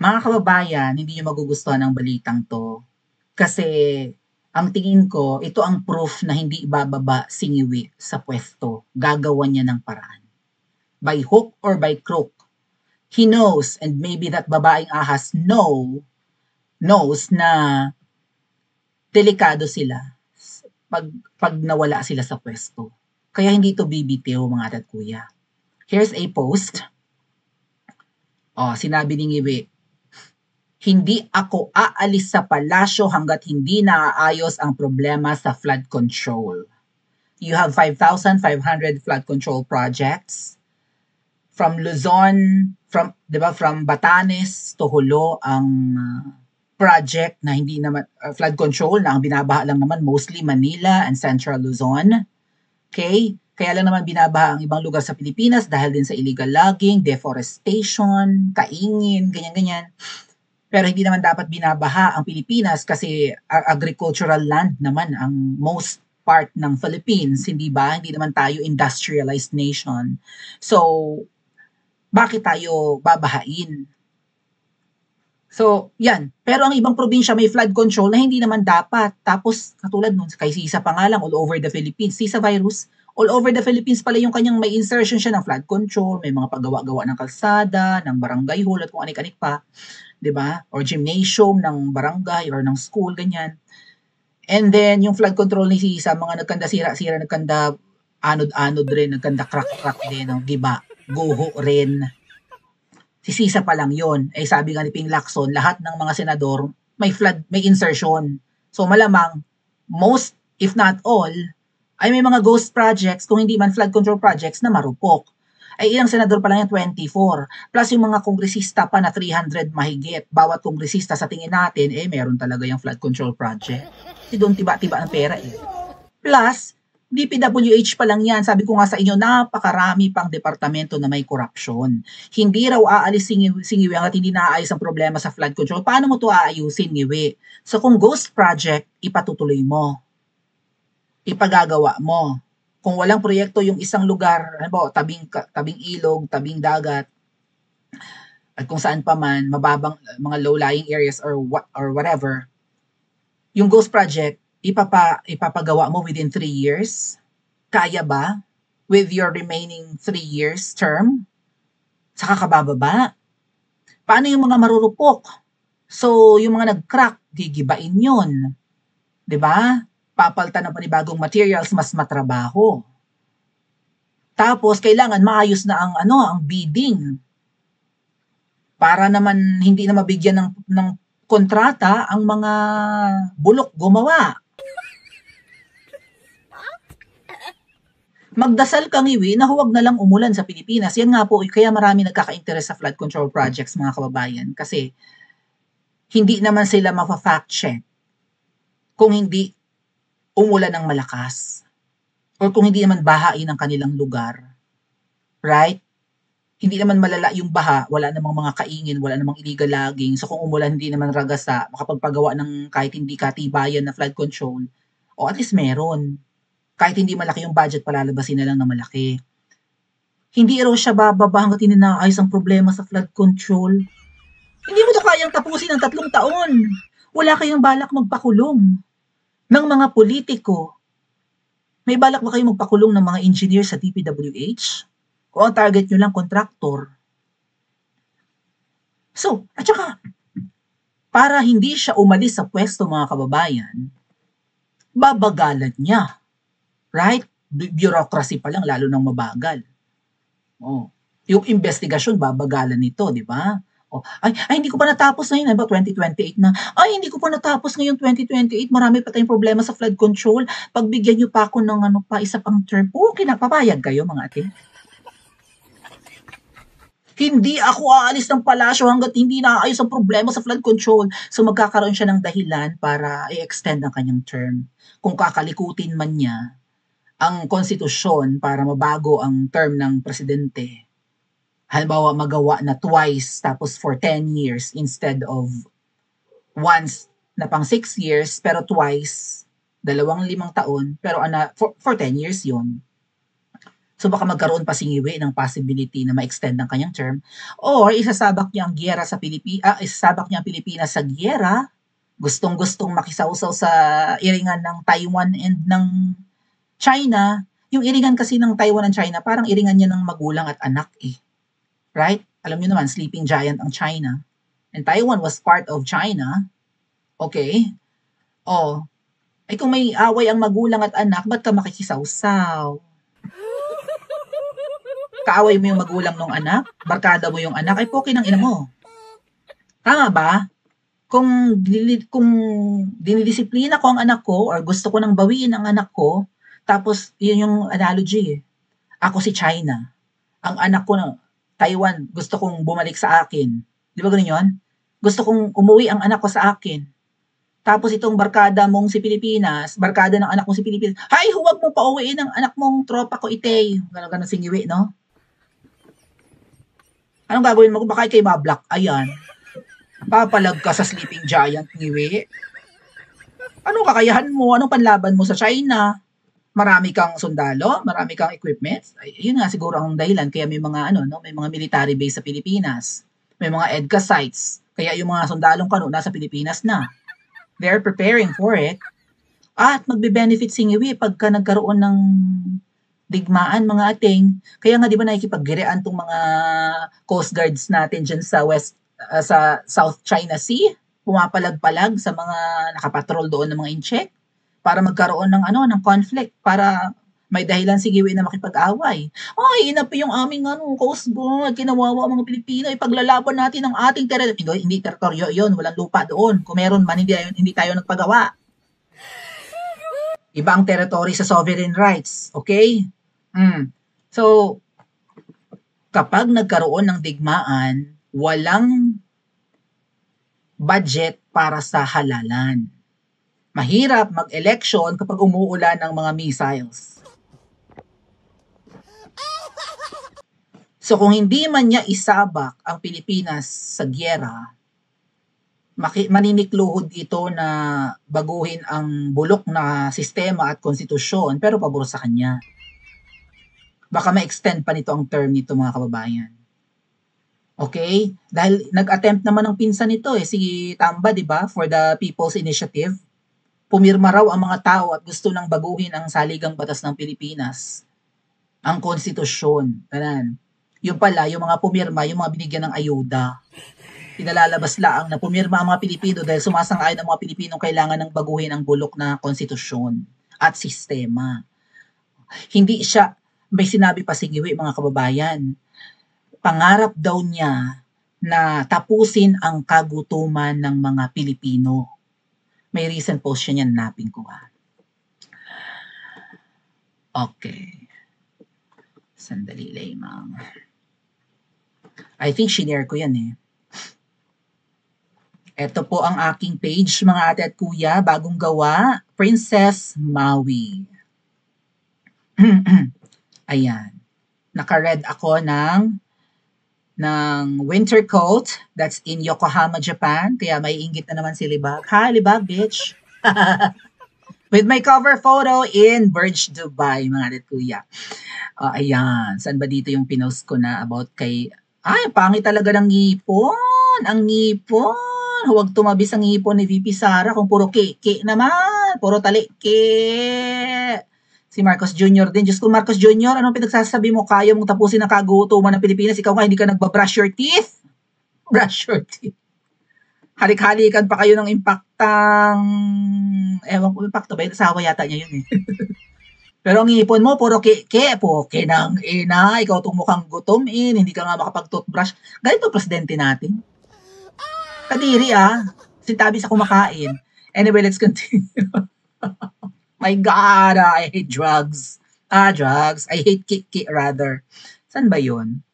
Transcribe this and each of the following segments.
Mga kababayan, hindi niyo magugustuhan ang balitang 'to, kasi ang tingin ko ito ang proof na hindi ibababa si Ngiwi sa puwesto, gagawan niya ng paraan. By hook or by crook, he knows and maybe that babaeng ahas knows na delikado sila 'pag 'pag nawala sila sa puwesto. Kaya hindi 'to bibitiw mga ate at kuya. Here's a post. Sinabi ni Ngiwi, "Hindi ako aalis sa palasyo hangga't hindi naaayos ang problema sa flood control. You have 5,500 flood control projects from Luzon, from Batanes to Jolo ang project na hindi naman flood control na ang binabaha lang naman mostly Manila and Central Luzon. Okay? Kaya lang naman binabaha ang ibang lugar sa Pilipinas dahil din sa illegal logging, deforestation, kaingin, ganyan-ganyan. Pero hindi naman dapat binabaha ang Pilipinas kasi agricultural land naman ang most part ng Philippines, hindi ba? Hindi naman tayo industrialized nation. So, bakit tayo babahain? So, yan. Pero ang ibang probinsya may flood control na hindi naman dapat. Tapos, katulad nun, kay Sisa pa nga lang, all over the Philippines. Sisa virus, all over the Philippines pala yung kanyang may insertion siya ng flood control, may mga paggawa-gawa ng kalsada, ng barangay hall, at kung anik-anik pa. 'Di ba? Or gymnasium ng barangay or ng school, ganyan. And then, yung flood control ni Sisa, mga nagkanda sira-sira, nagkanda anod-anod rin, nagkanda crack-crack din, no? Giba, guho rin. Si Sisa pa lang yon. Sabi nga ni Ping Lacson, lahat ng mga senador may flood, may insertion. So malamang, most, if not all, ay may mga ghost projects, kung hindi man flood control projects na marupok. Ilang senador pa lang yan, 24. Plus yung mga kongresista pa na 300 mahigit. Bawat kongresista sa tingin natin, meron talaga yung flood control project. Kasi doon tiba-tiba ang pera Plus, DPWH pa lang yan. Sabi ko nga sa inyo, napakarami pang departamento na may korupsyon. Hindi raw aalis si Ngiwi hanggat hindi naaayos ang problema sa flood control. Paano mo to aayusin, Ngiwi? So kung ghost project, ipatutuloy mo. Ipagagawa mo. Kung walang proyekto yung isang lugar, ano tabing ilog, tabing dagat, at kung saan pa man, mababang mga low-lying areas or whatever, yung ghost project, ipapagawa mo within 3 years? Kaya ba? With your remaining 3 years term? Saka kabababa? Paano yung mga marurupok? So, yung mga nag-crack, gigibain yun. 'Di ba? Papaltan ng panibagong materials, mas matrabaho. Tapos, kailangan maayos na ang bidding. Para naman hindi na mabigyan ng kontrata ang mga bulok gumawa. Magdasal ka, Ngiwi, na huwag na lang umulan sa Pilipinas. Yan nga po, kaya marami nagkaka-interest sa flood control projects, mga kababayan. Kasi hindi naman sila mafa-fact check kung hindi umulan ng malakas or kung hindi naman bahain ang kanilang lugar. Right? Hindi naman malala yung baha, wala namang mga kaingin, wala namang illegal logging. So kung umulan, hindi naman ragasa, makapagpagawa ng kahit hindi katibayan na flood control, o at least meron. Kahit hindi malaki yung budget, palalabasin na lang na malaki. Hindi raw siya bababa hanggat hindi naayos ang problema sa flood control. Hindi mo to kayang tapusin ng 3 taon. Wala kayong balak magpakulong ng mga politiko. May balak ba kayong magpakulong ng mga engineer sa DPWH? O ang target nyo lang, kontraktor? So, at saka, para hindi siya umalis sa pwesto, mga kababayan, babagalan niya. Right? Bureaucracy pa lang, lalo nang mabagal. Yung investigasyon, babagalan nito, di ba? Ay, hindi ko pa natapos ngayon, ba 2028 na. Ay, hindi ko pa natapos ngayon 2028, marami pa tayong problema sa flood control. Pagbigyan niyo pa ako ng isa pang term. Okay na, papayag kayo, mga ate. Hindi ako aalis ng palasyo hanggat hindi naayos ang problema sa flood control. So magkakaroon siya ng dahilan para i-extend ang kanyang term. Kung kakalikutin man niya ang konstitusyon para mabago ang term ng presidente. Halimbawa, magawa na twice tapos for 10 years instead of once na pang 6 years pero twice, 5 taon, pero for 10 years yon. So baka magkaroon pa si Ngiwi ng possibility na ma-extend ang kanyang term or isasabak niya ang giyera sa isasabak niya ang Pilipinas sa giyera, gustong-gustong makisawsaw sa iringan ng Taiwan and ng China. Yung iringan kasi ng Taiwan and China, parang iringan niya ng magulang at anak eh. Right? Alam niyo naman, sleeping giant ang China. And Taiwan was part of China. Okay? Oh, ay kung may away ang magulang at anak, ba't ka makikisawsaw? Kaaway mo yung magulang ng anak, barkada mo yung anak, ay pokin ng ina mo. Tama ba? Kung dinidisiplina ko ang anak ko or gusto ko nang bawiin ang anak ko, tapos yun yung analogy eh. Ako si China. Ang anak ko na Taiwan, gusto kong bumalik sa akin. Di ba ganun yun? Gusto kong umuwi ang anak ko sa akin. Tapos itong barkada mong si Pilipinas, barkada ng anak mong si Pilipinas, hay, huwag mo pauwiin ang anak mong tropa ko Itay. Ganun si Ngiwi, no? Anong gagawin mo? Baka kay mablock. Ayan. Papalag ka sa sleeping giant, Ngiwi. Anong kakayahan mo? Anong panlaban mo sa China? Marami kang sundalo? Marami kang equipments? Ay, yun nga siguro ang dahilan. Kaya may mga, may mga military base sa Pilipinas. May mga EDCA sites. Kaya yung mga sundalong kano nasa Pilipinas na. They're preparing for it. At magbe-benefit si Ngiwi pagka nagkaroon ng digmaan mga ating. Kaya nga di ba nakikipaggirean tong mga coast guards natin dyan sa sa South China Sea, pumapalag-palag sa mga nakapatrol doon ng mga incheck para magkaroon ng ng conflict, para may dahilan si Ngiwi na makipag-away. Ay, ina pa yung aming coast guard, kinawawa ang mga Pilipino, ipaglalaban natin ang ating teritoryo. Hindi teritoryo yon, walang lupa doon. Kung meron man, hindi tayo nagpagawa. Iba ang territory sa sovereign rights, okay? So, kapag nagkaroon ng digmaan, walang budget para sa halalan. Mahirap mag-election kapag umuulan ng mga missiles. So kung hindi man niya isabak ang Pilipinas sa giyera, maninikluhod ito na baguhin ang bulok na sistema at konstitusyon, pero pabor sa kanya. Baka ma-extend pa nito ang term nito mga kababayan. Okay? Dahil nag-attempt naman ng pinsan nito si Tamba, di ba? For the People's Initiative. Pumirma raw ang mga tao at gusto nang baguhin ang saligang batas ng Pilipinas. Ang konstitusyon. Tanan. Yung pala, yung mga pumirma, yung mga binigyan ng ayuda. Pinalalabas laang na pumirma ang mga Pilipino dahil sumasang-ayon ang mga Pilipinong kailangan ng baguhin ang bulok na konstitusyon at sistema. Hindi siya, may sinabi pa si Ngiwi mga kababayan, pangarap daw niya na tapusin ang kagutuman ng mga Pilipino. May recent post siya niyan, napin ko Okay. Sandali lamang. I think shinare ko yan Ito po ang aking page, mga ate at kuya, bagong gawa, Princess Maui. Ayan. Naka-red ako ng winter coat that's in Yokohama, Japan. Kaya may inggit na naman si Libag. Hi, Libag, bitch! With my cover photo in Burj, Dubai, mga ate at kuya. Ayan. Saan ba dito yung pinost ko na about kay... Ay, pangit talaga ng ngipon! Ang ngipon! Huwag tumabis ang ngipon ni VP Sara kung puro keke naman. Puro talike. Si Marcos Jr. din. Diyos ko, Marcos Jr., anong pinagsasabi mo? Kaya mong tapusin ang kagutuman ng Pilipinas. Ikaw nga, hindi ka nagbabrush your teeth. Brush your teeth. Halik-halikan pa kayo ng impaktang... Ewan ko, impacto ba? Asawa yata niya yun Pero ang ngipon mo, puro keke. Poke ng ina. Ikaw itong mukhang gutom hindi ka nga makapag-toothbrush. Ganito presidente natin. Kadiri sintabi sa kumakain. Anyway, let's continue. My God, I hate drugs. Drugs. I hate kiki rather. Saan ba yun?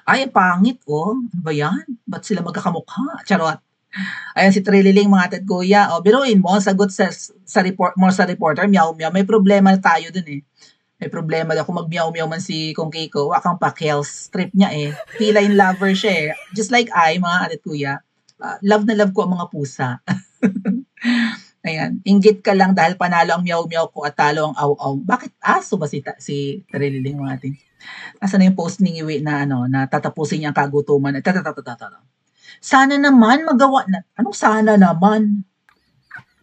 Ay, pangit Ano ba yan? Ba't sila magkakamukha? Charot. Ayan si Trililing, mga tat kuya. Biruin mo, sagot sa reporter, meow meow. May problema tayo dun May problema daw kung mag-meow-meow man si Kong Keiko. Wakang pa-Kels trip niya Feline lover siya Just like I, mga alit kuya. Love na love ko ang mga pusa. Ayan, inggit ka lang dahil panalo ang meow-meow ko at talo ang aw-aw. Bakit aso ba si Trililing Martin? Asan na yung post ni Iwi na ano, na tatapusin niya ang kagutuman. Sana naman magawa na. Anong sana naman?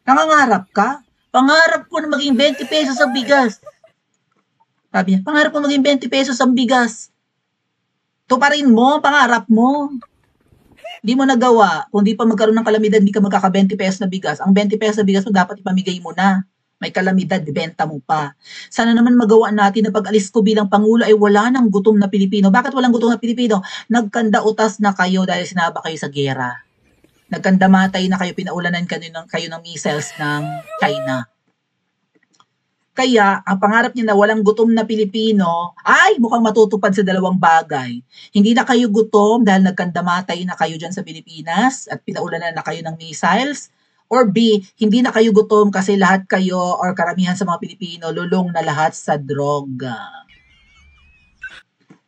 Nangangarap ka? Pangarap ko na maging 20 pesos ang bigas. Sabi niya, pangarap ko maging 20 pesos ang bigas. Tuparin mo, pangarap mo. Hindi mo nagawa. Kung di pa magkaroon ng kalamidad, hindi ka magkaka 20 pesos na bigas. Ang 20 pesos na bigas mo, dapat ipamigay mo na. May kalamidad, benta mo pa. Sana naman magawa natin na pag-alis ko bilang Pangulo ay wala nang gutom na Pilipino. Bakit walang gutom na Pilipino? Nagkanda utas na kayo dahil sinaba kayo sa gera. Nagkandamatay na kayo, pinaulanan kayo ng missiles ng China. Kaya, ang pangarap niya na walang gutom na Pilipino, ay mukhang matutupad sa dalawang bagay. Hindi na kayo gutom dahil nagkandamatay na kayo dyan sa Pilipinas at pinaulanan na kayo ng missiles. Or B, hindi na kayo gutom kasi lahat kayo or karamihan sa mga Pilipino lulong na lahat sa droga.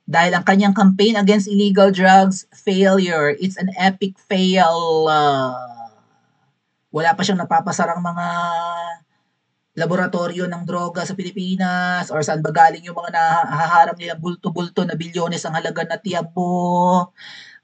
Dahil ang kanyang campaign against illegal drugs, failure. It's an epic fail. Wala pa siyang napapasarang mga laboratorio ng droga sa Pilipinas or saan ba galing yung mga nahaharap nila bulto-bulto na bilyones ang halaga na tiyabo.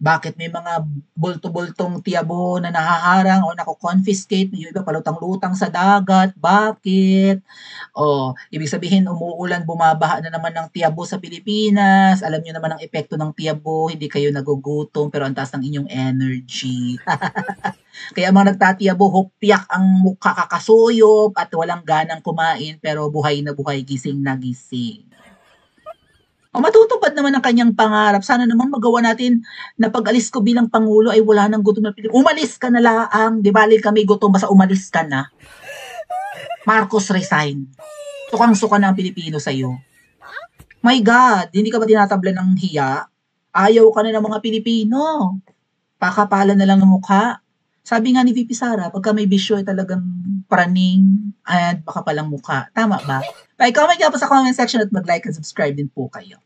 Bakit may mga bulto-bultong tiyabo na nahaharang o nako-confiscate, yung iba palutang-lutang sa dagat. Bakit? O, ibig sabihin umuulan, bumabaha na naman ng tiyabo sa Pilipinas. Alam niyo naman ang epekto ng tiyabo, hindi kayo nagugutom pero ang taas ng inyong energy. Kaya mga nagtatiyabo, hopyak ang mukha kakasuyop at walang ganang kumain pero buhay na buhay, gising na gising. O matutupad naman ang kanyang pangarap. Sana naman magawa natin na pag-alis ko bilang Pangulo ay wala nang gutom na Pilipino. Umalis ka na laang. Di bali kami gutom, basta umalis ka na. Marcos resign. Sukang-suka na ang Pilipino sa'yo. My God, hindi ka ba tinatablan ng hiya? Ayaw ka na ng mga Pilipino. Pakapalan na lang ng mukha. Sabi nga ni VP Sara, pagka may bisyo ay talagang praning at baka palang mukha. Tama ba? Pa-comment nga po sa comment section at mag-like and subscribe din po kayo.